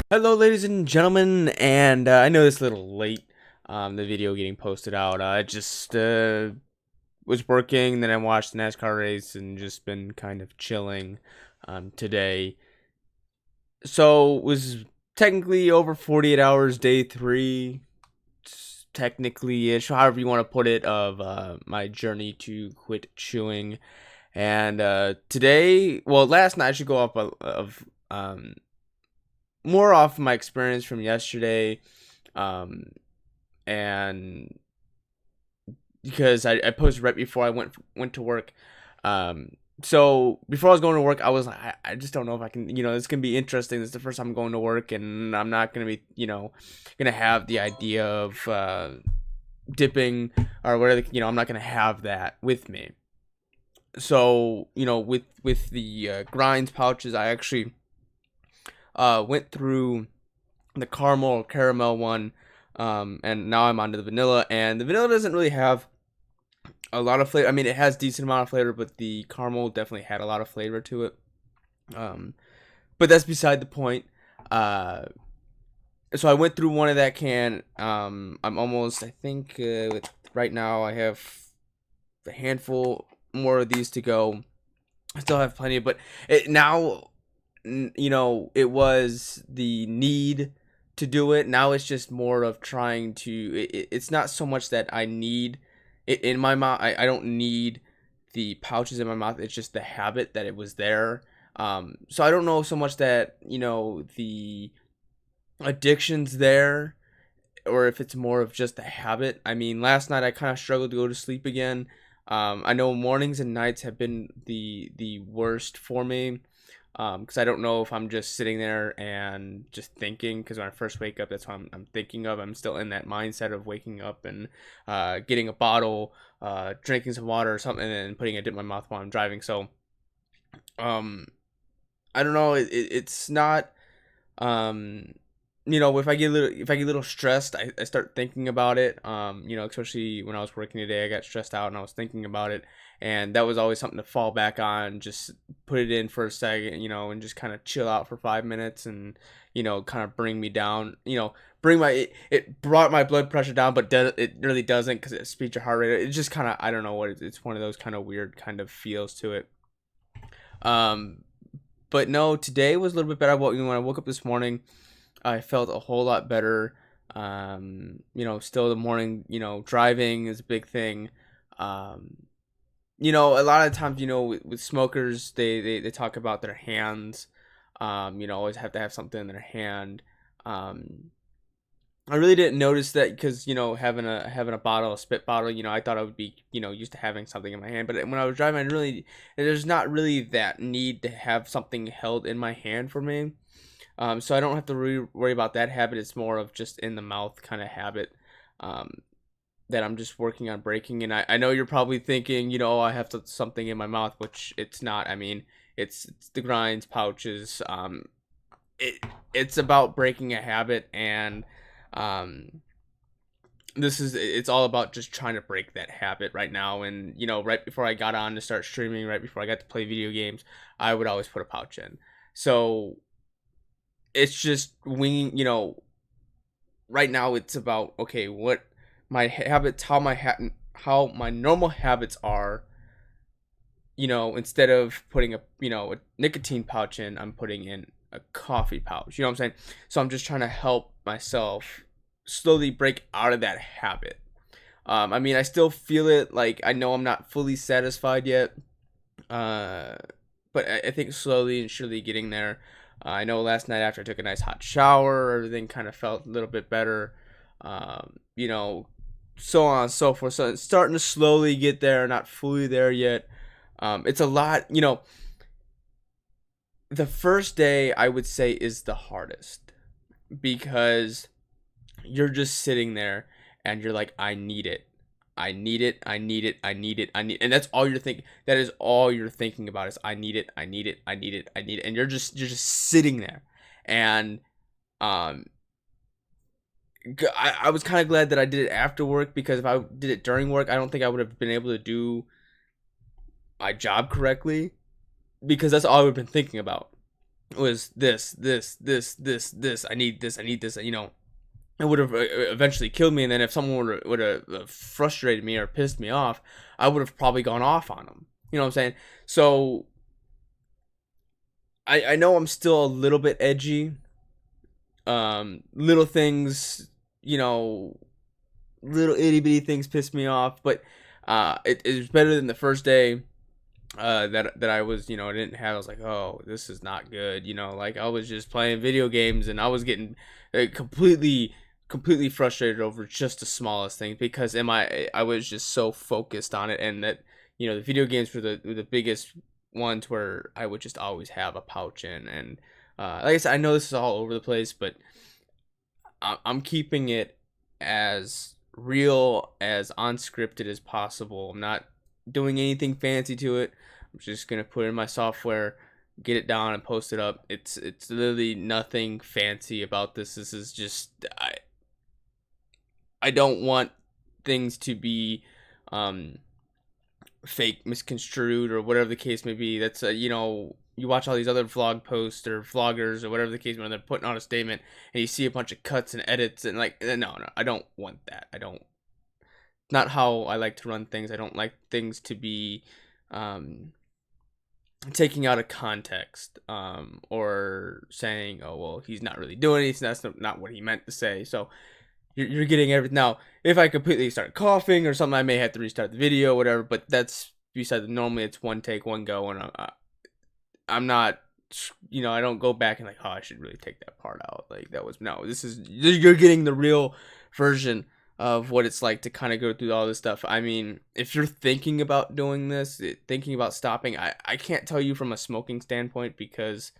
Hello, ladies and gentlemen, and I know it's a little late. The video getting posted out. I just was working, then I watched the NASCAR race, and just been kind of chilling today. So it was technically over 48 hours, day 3, technically ish, however you want to put it, of my journey to quit chewing. And today, well, last night I should go off of more off my experience from yesterday, um, and because I posted right before I went to work. So before I was going to work, I was like, I just don't know if I can, this can be interesting. This is the first time I'm going to work, and I'm not gonna be, gonna have the idea of dipping or whatever. I'm not gonna have that with me. So with the grinds pouches, I actually went through the caramel one, and now I'm onto the vanilla. And the vanilla doesn't really have a lot of flavor. I mean, it has decent amount of flavor, but the caramel definitely had a lot of flavor to it. But that's beside the point. So I went through one of that can. I'm almost, I think, right now I have a handful more of these to go. I still have plenty, but now, it was the need to do it. Now it's just more of trying to. It's not so much that I need it in my mouth. I don't need the pouches in my mouth. It's just the habit that it was there. So I don't know so much that the addiction's there, or if it's more of just a habit. I mean, last night I kind of struggled to go to sleep again. I know mornings and nights have been the worst for me, because I don't know if I'm just sitting there and just thinking. Because when I first wake up, that's what I'm thinking of. I'm still in that mindset of waking up and getting a bottle, drinking some water or something, and putting it in my mouth while I'm driving. So, I don't know. It's not. If I get a little stressed, I start thinking about it. Especially when I was working today, I got stressed out and I was thinking about it, and that was always something to fall back on. Just put it in for a second, and just kind of chill out for 5 minutes, and kind of bring me down. Bring it brought my blood pressure down, but it really doesn't, because it speeds your heart rate. It just kind of, I don't know what it's one of those kind of weird kind of feels to it. But no, today was a little bit better. When I woke up this morning, I felt a whole lot better. Still the morning, driving is a big thing. A lot of times, with smokers, they talk about their hands. Always have to have something in their hand. I really didn't notice that, because having a bottle, a spit bottle, I thought I would be used to having something in my hand. But when I was driving, there's not really that need to have something held in my hand for me. So I don't have to worry about that habit. It's more of just in the mouth kind of habit, that I'm just working on breaking. And I know you're probably thinking, I have something in my mouth, which it's not. I mean, it's the grinds pouches. It's about breaking a habit, and it's all about just trying to break that habit right now. And right before I got on to start streaming, right before I got to play video games, I would always put a pouch in. So it's just winging. Right now it's about, okay, what my habits, how my normal habits are. Instead of putting a nicotine pouch in, I'm putting in a coffee pouch. You know what I'm saying? So I'm just trying to help myself slowly break out of that habit. I mean, I still feel it. Like, I know I'm not fully satisfied yet, but I think slowly and surely getting there. I know last night after I took a nice hot shower, everything kind of felt a little bit better. So on and so forth. So it's starting to slowly get there, not fully there yet. It's a lot. The first day, I would say, is the hardest, because you're just sitting there and you're like, I need it. I need it. I need it. I need it. I need, and that's all you're thinking. That is all you're thinking about, is I need it. I need it. I need it. I need it. And you're just sitting there. And I was kind of glad that I did it after work, because if I did it during work, I don't think I would have been able to do my job correctly. because that's all I've been thinking about was this. I need this. I need this. It would have eventually killed me. And then if someone would have frustrated me or pissed me off, I would have probably gone off on them. You know what I'm saying? So I know I'm still a little bit edgy. Little things, little itty bitty things piss me off, but it is better than the first day that I was, I didn't have. I was like, oh, this is not good. Like I was just playing video games and I was getting completely frustrated over just the smallest thing because I was just so focused on it, and that the video games were the biggest ones where I would just always have a pouch in. And like I said, I know this is all over the place, but I'm keeping it as real, as unscripted as possible. I'm not doing anything fancy to it. I'm just gonna put in my software, get it down, and post it up. It's literally nothing fancy about this. This is just I don't want things to be fake, misconstrued, or whatever the case may be. That's you watch all these other vlog posts or vloggers or whatever the case when they're putting out a statement and you see a bunch of cuts and edits and like no, I don't want that. I don't, not how I like to run things. I don't like things to be taking out of context, or saying, oh well, he's not really doing it, that's not what he meant to say. So you're getting everything. Now if I completely start coughing or something, I may have to restart the video, whatever, but that's beside the, normally it's one take, one go, and I'm not, I don't go back and like, oh, I should really take that part out. Like that was, no, you're getting the real version of what it's like to kind of go through all this stuff. I mean, if you're thinking about doing this, thinking about stopping, I can't tell you from a smoking standpoint because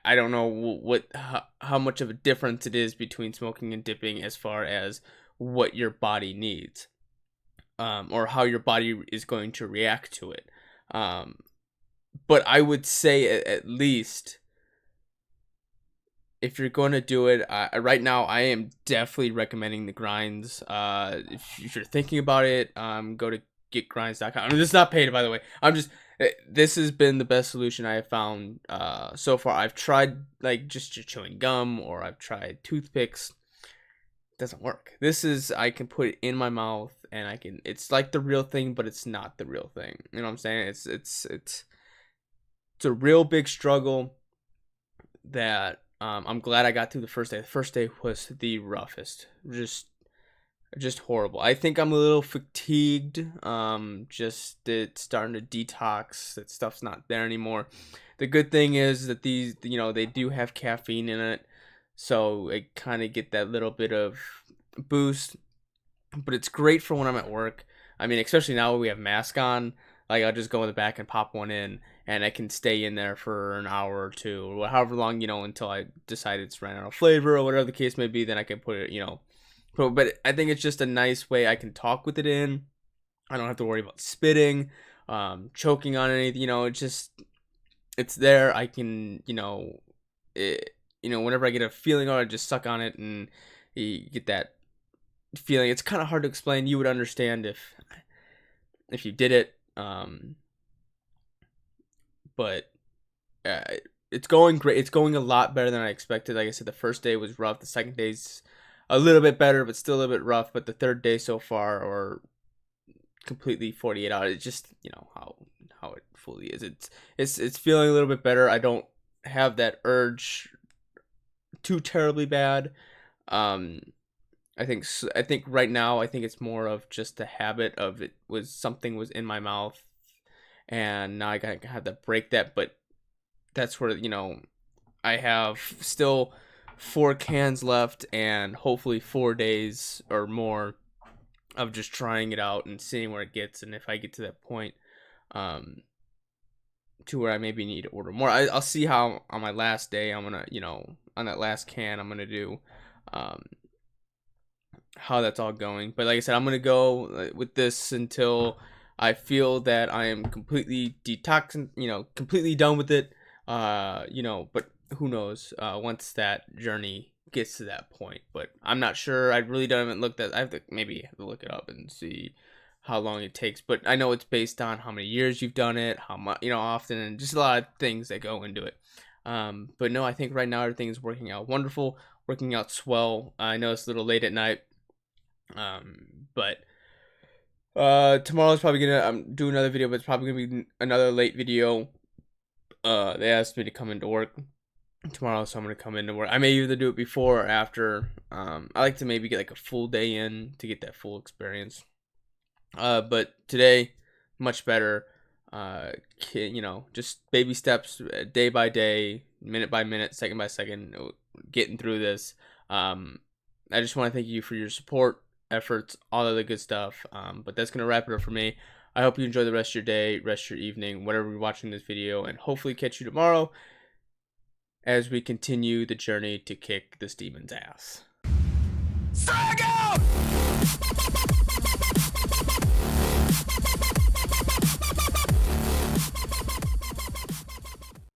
I don't know how much of a difference it is between smoking and dipping as far as what your body needs, or how your body is going to react to it. But I would say at least if you're going to do it, right now I am definitely recommending the grinds. If you're thinking about it, go to getgrinds.com. I mean, this is not paid, by the way. This has been the best solution I have found so far. I've tried like just chewing gum, or I've tried toothpicks. It doesn't work. I can put it in my mouth and it's like the real thing, but it's not the real thing. You know what I'm saying? It's a real big struggle that I'm glad I got through the first day. The first day was the roughest. Just horrible. I think I'm a little fatigued. Just it's starting to detox. That stuff's not there anymore. The good thing is that these, they do have caffeine in it, so I kind of get that little bit of boost. But it's great for when I'm at work. I mean, especially now we have masks on. Like I'll just go in the back and pop one in, and I can stay in there for an hour or two, or however long, until I decide it's ran out of flavor or whatever the case may be. Then I can put it, But I think it's just a nice way I can talk with it in. I don't have to worry about spitting, choking on anything. It's there. I can, whenever I get a feeling, or I just suck on it and you get that feeling. It's kind of hard to explain. You would understand if you did it. But it's going great. It's going a lot better than I expected. Like I said, the first day was rough. The second day's a little bit better, but still a little bit rough. But the third day so far, or completely 48 hours, it's just how it fully is. It's feeling a little bit better. I don't have that urge too terribly bad. I think right now I think it's more of just the habit of something was in my mouth, and now I gotta have to break that. But that's where I have still 4 cans left, and hopefully 4 days or more of just trying it out and seeing where it gets. And if I get to that point, to where I maybe need to order more, I'll see how on my last day I'm gonna, on that last can I'm gonna do, how that's all going. But like I said, I'm gonna go with this until I feel that I am completely detoxing, completely done with it. But who knows, once that journey gets to that point. But I'm not sure. I really haven't looked at, I have to look it up and see how long it takes, but I know it's based on how many years you've done it, how much, often, and just a lot of things that go into it. But no, I think right now everything is working out wonderful, working out swell. I know it's a little late at night, but tomorrow's probably gonna do another video, but it's probably gonna be another late video. They asked me to come into work tomorrow, so I'm gonna come into work. I may either do it before or after. I like to maybe get like a full day in to get that full experience. But today, much better. Just baby steps, day by day, minute by minute, second by second, getting through this. I just want to thank you for your support, efforts, all of the good stuff. But that's gonna wrap it up for me. I hope you enjoy the rest of your day, rest of your evening, whatever you're watching this video, and hopefully catch you tomorrow as we continue the journey to kick this demon's ass. Frag out!